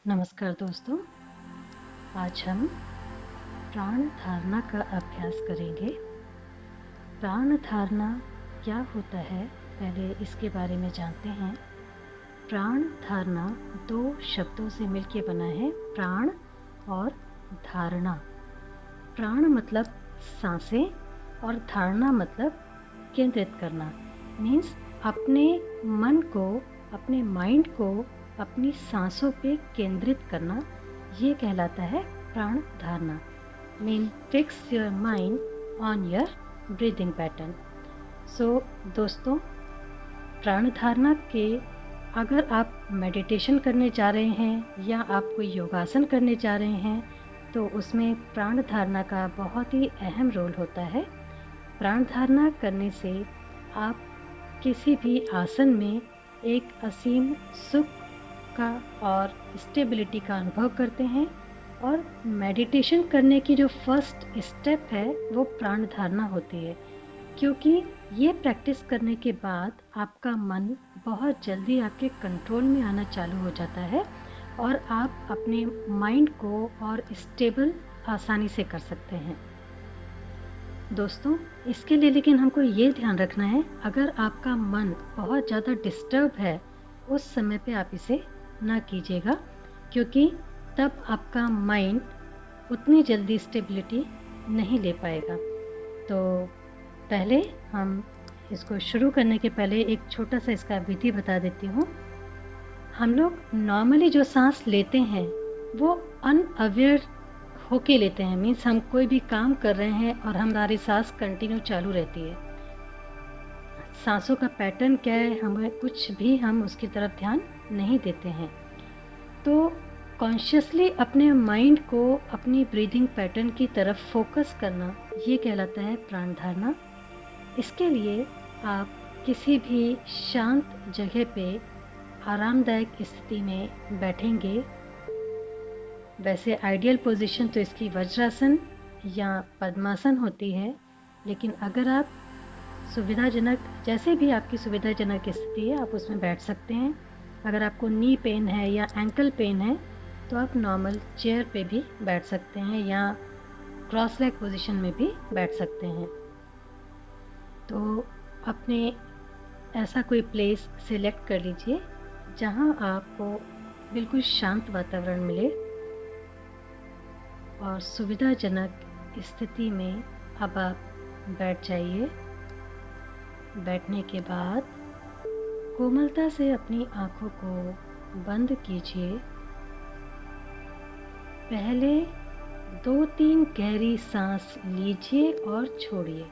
नमस्कार दोस्तों, आज हम प्राण धारणा का अभ्यास करेंगे। प्राण धारणा क्या होता है, पहले इसके बारे में जानते हैं। प्राण धारणा दो शब्दों से मिलकर बना है, प्राण और धारणा। प्राण मतलब सांसें और धारणा मतलब केंद्रित करना। मीन्स अपने मन को, अपने माइंड को अपनी सांसों पे केंद्रित करना, ये कहलाता है प्राण धारणा। Mean fix your mind on your breathing pattern. So दोस्तों, प्राण धारणा के अगर आप मेडिटेशन करने जा रहे हैं या आप कोई योगासन करने जा रहे हैं तो उसमें प्राण धारणा का बहुत ही अहम रोल होता है। प्राण धारणा करने से आप किसी भी आसन में एक असीम सुख का और स्टेबिलिटी का अनुभव करते हैं। और मेडिटेशन करने की जो फर्स्ट स्टेप है वो प्राण धारणा होती है, क्योंकि ये प्रैक्टिस करने के बाद आपका मन बहुत जल्दी आपके कंट्रोल में आना चालू हो जाता है और आप अपने माइंड को और स्टेबल आसानी से कर सकते हैं। दोस्तों, इसके लिए लेकिन हमको ये ध्यान रखना है, अगर आपका मन बहुत ज़्यादा डिस्टर्ब है उस समय पे आप इसे ना कीजिएगा, क्योंकि तब आपका माइंड उतनी जल्दी स्टेबिलिटी नहीं ले पाएगा। तो पहले हम इसको शुरू करने के पहले एक छोटा सा इसका विधि बता देती हूँ। हम लोग नॉर्मली जो सांस लेते हैं वो अनअवेयर होके लेते हैं। मीन्स हम कोई भी काम कर रहे हैं और हमारी सांस कंटिन्यू चालू रहती है। सांसों का पैटर्न क्या है, हमें कुछ भी हम उसकी तरफ ध्यान नहीं देते हैं। तो कॉन्शियसली अपने माइंड को अपनी ब्रीदिंग पैटर्न की तरफ फोकस करना, ये कहलाता है प्राण धारणा। इसके लिए आप किसी भी शांत जगह पे आरामदायक स्थिति में बैठेंगे। वैसे आइडियल पोजीशन तो इसकी वज्रासन या पद्मासन होती है, लेकिन अगर आप सुविधाजनक, जैसे भी आपकी सुविधाजनक स्थिति है आप उसमें बैठ सकते हैं। अगर आपको नी पेन है या एंकल पेन है तो आप नॉर्मल चेयर पे भी बैठ सकते हैं या क्रॉस लेग पोजीशन में भी बैठ सकते हैं। तो अपने ऐसा कोई प्लेस सिलेक्ट कर लीजिए जहां आपको बिल्कुल शांत वातावरण मिले और सुविधाजनक स्थिति में अब आप बैठ जाइए। बैठने के बाद कोमलता से अपनी आँखों को बंद कीजिए। पहले 2-3 गहरी सांस लीजिए और छोड़िए।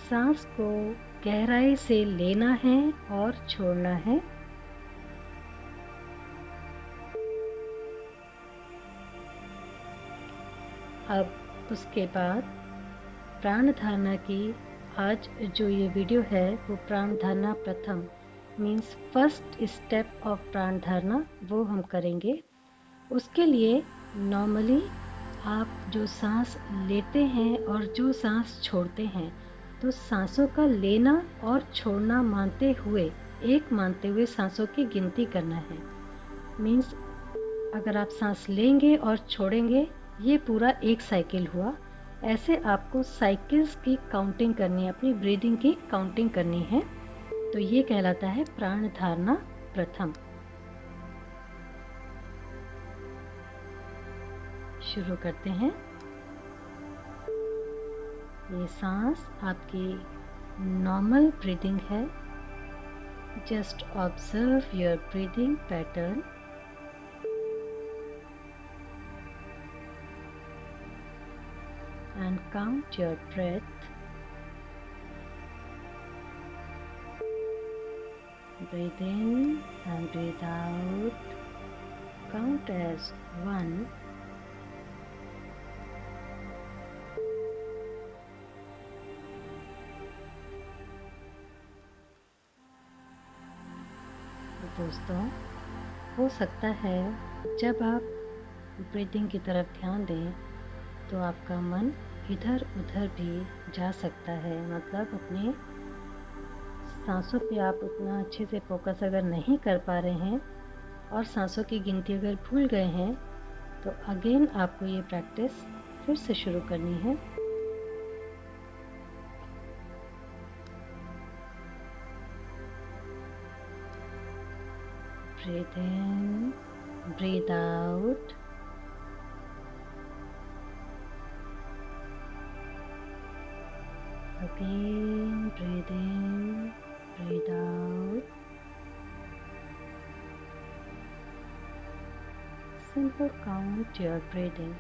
सांस को गहराई से लेना है और छोड़ना है। अब उसके बाद प्राण धारणा की आज जो ये वीडियो है वो प्राण धारणा प्रथम मीन्स फर्स्ट स्टेप ऑफ प्राण धारणा वो हम करेंगे। उसके लिए नॉर्मली आप जो सांस लेते हैं और जो सांस छोड़ते हैं, तो सांसों का लेना और छोड़ना मानते हुए सांसों की गिनती करना है। मीन्स अगर आप सांस लेंगे और छोड़ेंगे, ये पूरा एक साइकिल हुआ। ऐसे आपको साइकिल्स की काउंटिंग करनी है, अपनी ब्रीदिंग की काउंटिंग करनी है। तो ये कहलाता है प्राण धारणा प्रथम। शुरू करते हैं। ये सांस आपकी नॉर्मल ब्रीदिंग है। Just observe your breathing pattern. And count your breath. Breathe in and breathe out. Count as 1. दोस्तों, हो सकता है जब आप ब्रीदिंग की तरफ ध्यान दें तो आपका मन इधर उधर भी जा सकता है। मतलब अपने सांसों पे आप उतना अच्छे से फोकस अगर नहीं कर पा रहे हैं और सांसों की गिनती अगर भूल गए हैं तो अगेन आपको ये प्रैक्टिस फिर से शुरू करनी है। Breathe in, breathe out. Again, breathe in, breathe out. Simple count your breathing.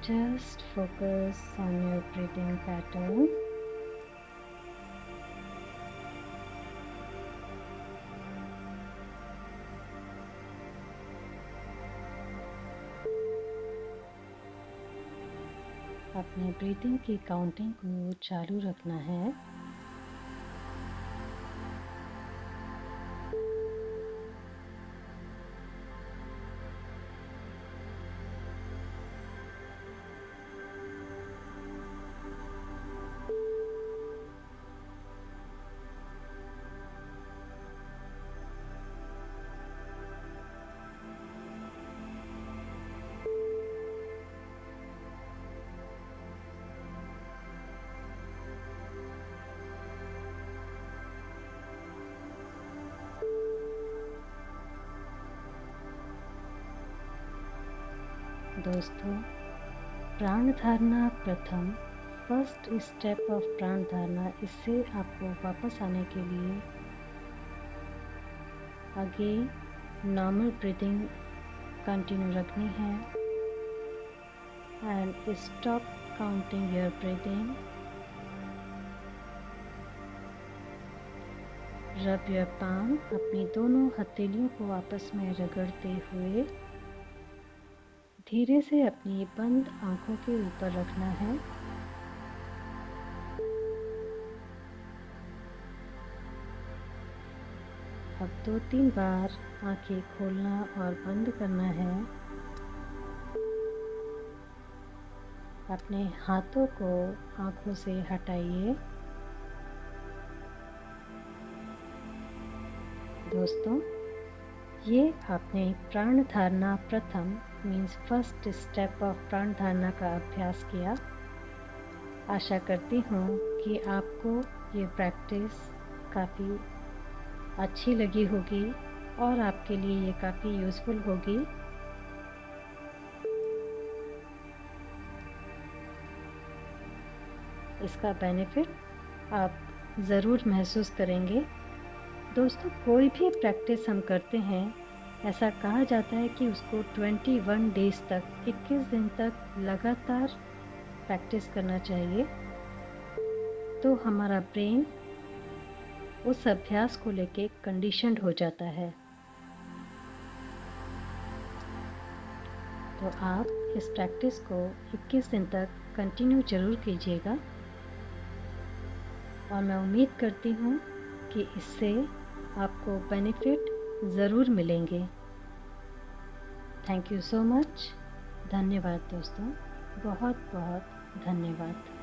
Just focus on your breathing pattern. अपने ब्रीथिंग की काउंटिंग को चालू रखना है। दोस्तों, प्राण धारणा प्रथम फर्स्ट स्टेप ऑफ प्राण धारणा, इससे आपको वापस आने के लिए आगे नॉर्मल ब्रीदिंग कंटिन्यू रखनी है and stop counting your breathing. Rub your palm, अपनी दोनों हथेलियों को आपस में रगड़ते हुए धीरे से अपनी बंद आंखों के ऊपर रखना है। अब 2-3 बार आंखें खोलना और बंद करना है। अपने हाथों को आंखों से हटाइए। दोस्तों, ये आपने प्राण धारणा प्रथम मीन्स फर्स्ट स्टेप ऑफ प्राण धारणा का अभ्यास किया। आशा करती हूँ कि आपको ये प्रैक्टिस काफ़ी अच्छी लगी होगी और आपके लिए ये काफ़ी यूज़फुल होगी। इसका बेनिफिट आप ज़रूर महसूस करेंगे। दोस्तों, कोई भी प्रैक्टिस हम करते हैं, ऐसा कहा जाता है कि उसको 21 डेज़ तक, 21 दिन तक लगातार प्रैक्टिस करना चाहिए, तो हमारा ब्रेन उस अभ्यास को लेके कंडीशन्ड हो जाता है। तो आप इस प्रैक्टिस को 21 दिन तक कंटिन्यू ज़रूर कीजिएगा और मैं उम्मीद करती हूँ कि इससे आपको बेनिफिट ज़रूर मिलेंगे। Thank you so much. धन्यवाद दोस्तों, बहुत बहुत धन्यवाद।